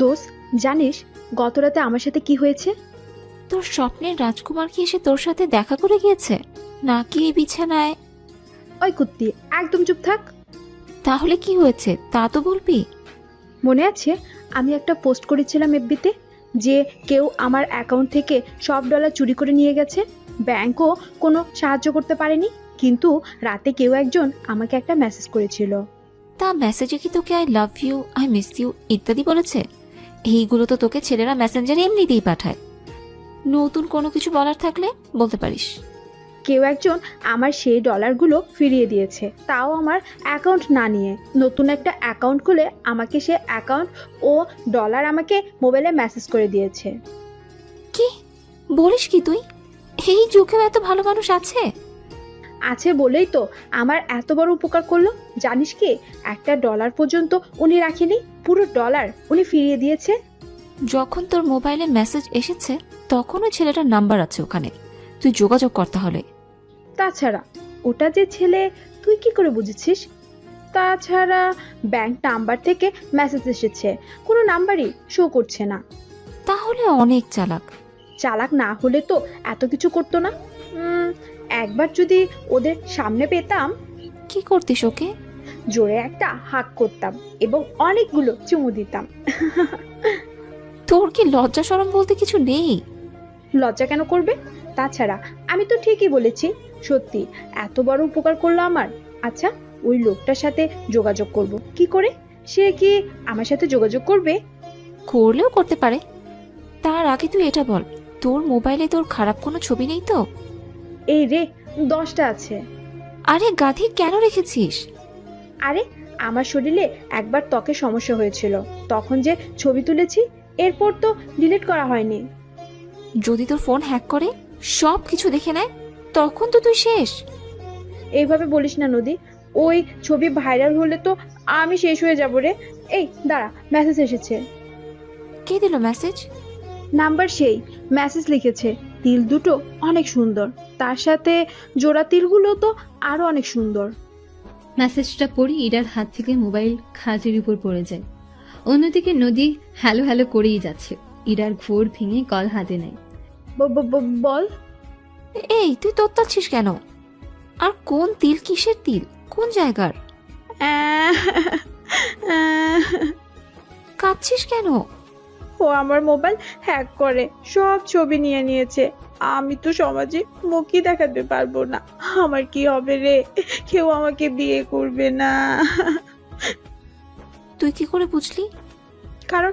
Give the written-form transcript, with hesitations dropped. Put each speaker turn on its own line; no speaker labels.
দোস্ত, জানিস গত রাতে আমার সাথে কি হয়েছে?
তোর স্বপ্নের রাজকুমার কি এসে তোর সাথে দেখা করে গিয়েছে, নাকি এই বিছানায়?
ওই কুত্তি, একদম চুপ থাক।
তাহলে কি হয়েছে তা তো বলবি।
মনে আছে আমি একটা পোস্ট করেছিলাম এফবিতে যে কেউ আমার অ্যাকাউন্ট থেকে সব ডলার চুরি করে নিয়ে গেছে, ব্যাংকও কোনো সাহায্য করতে পারেনি, কিন্তু রাতে কেউ একজন আমাকে একটা মেসেজ করেছিল।
তা মেসেজে কি তোকে I love you, I miss you ইত্যাদি বলেছে? এইগুলো তো তোকে ছেলেরা মেসেঞ্জারে এমনিতেই পাঠায়। নতুন কোনো কিছু বলার থাকলে বলতে পারিস।
কেউ একজন আমার সেই ডলারগুলো ফিরিয়ে দিয়েছে, তাও আমার অ্যাকাউন্ট না নিয়ে। নতুন একটা অ্যাকাউন্ট খুলে আমাকে সে অ্যাকাউন্ট ও ডলার আমাকে মোবাইলে মেসেজ করে দিয়েছে।
কি বলিস কি তুই? এই যুগেও এত ভালো মানুষ আছে?
আছে বলেই তো আমার এত বড় উপকার করলো। জানিস কি, একটা ডলার পর্যন্ত উনি রাখেনি, পুরো ডলার উনি ফিরিয়ে দিয়েছে।
যখন তোর মোবাইলে মেসেজ এসেছে তখন ওই ছেলেটার নাম্বার আছে ওখানে, তুই যোগাযোগ কর তাহলে।
তাছাড়া ওটা যে ছেলে তুই কি করে বুঝেছিস? তাছাড়া ব্যাংক নাম্বার থেকে মেসেজ এসেছে, কোনো নাম্বারই শো করছে না।
তাহলে অনেক চালাক।
চালাক না হলে তো এত কিছু করতো না। একবার যদি ওদের সামনে পেতাম,
কি করতিস ওকে?
জোরে একটা হাক করতাম এবং অনেকগুলো চুমু দিতাম।
তোর কি লজ্জা শরম বলতে কিছু নেই?
লজ্জা কেন করবে? তাছাড়া আমি তো ঠিকই বলেছি। সত্যি এত বড় উপকার করলো আমার। আচ্ছা, ওই লোকটার সাথে যোগাযোগ করব কি করে? সে কি আমার সাথে যোগাযোগ করবে?
করলেও করতে পারে। তার আগে তুই এটা বল, তোর মোবাইলে তোর খারাপ কোনো ছবি নেই তো?
এই রে, 10টা আছে।
আরে গাধি, কেন রেখেছিস?
আরে আমার শরীরে একবার ত্বকের সমস্যা হয়েছিল, তখন যে ছবি তুলেছি, এরপর তো ডিলিট করা হয়নি।
যদি তোর ফোন হ্যাক করে সব কিছু দেখে নেয় তখন তো তুই শেষ।
এইভাবে বলিস না নদী, ওই ছবি ভাইরাল হলে তো আমি শেষ হয়ে যাব রে। এই দাঁড়া, মেসেজ এসেছে।
কে দিল মেসেজ?
নাম্বার সেই, মেসেজ লিখেছে তিল দুটো অনেক সুন্দর, তার সাথে জোড়া তিলগুলো তো আরো অনেক সুন্দর।
মেসেজটা পড়ে ইরার হাত থেকে মোবাইল খাটের উপর পড়ে যায়। অন্যদিকে নদী হ্যালো হ্যালো করেই যাচ্ছে। ইরার ঘোর ভেঙে কল হাতে নেয়।
বল।
এই তুই তোত্তাচ্ছিস কেন? আর কোন তিল, কিসের তিল, কোন জায়গার? কাঁদছিস কেন?
ও আমার মোবাইল হ্যাক করে সব ছবি নিয়ে নিয়েছে। আমি তো সমাজে মুখই দেখাতে পারবো না। আমার কি হবে রে? কেউ আমাকে বিয়ে করবে না।
তুই কি করে বুঝলি?
কারণ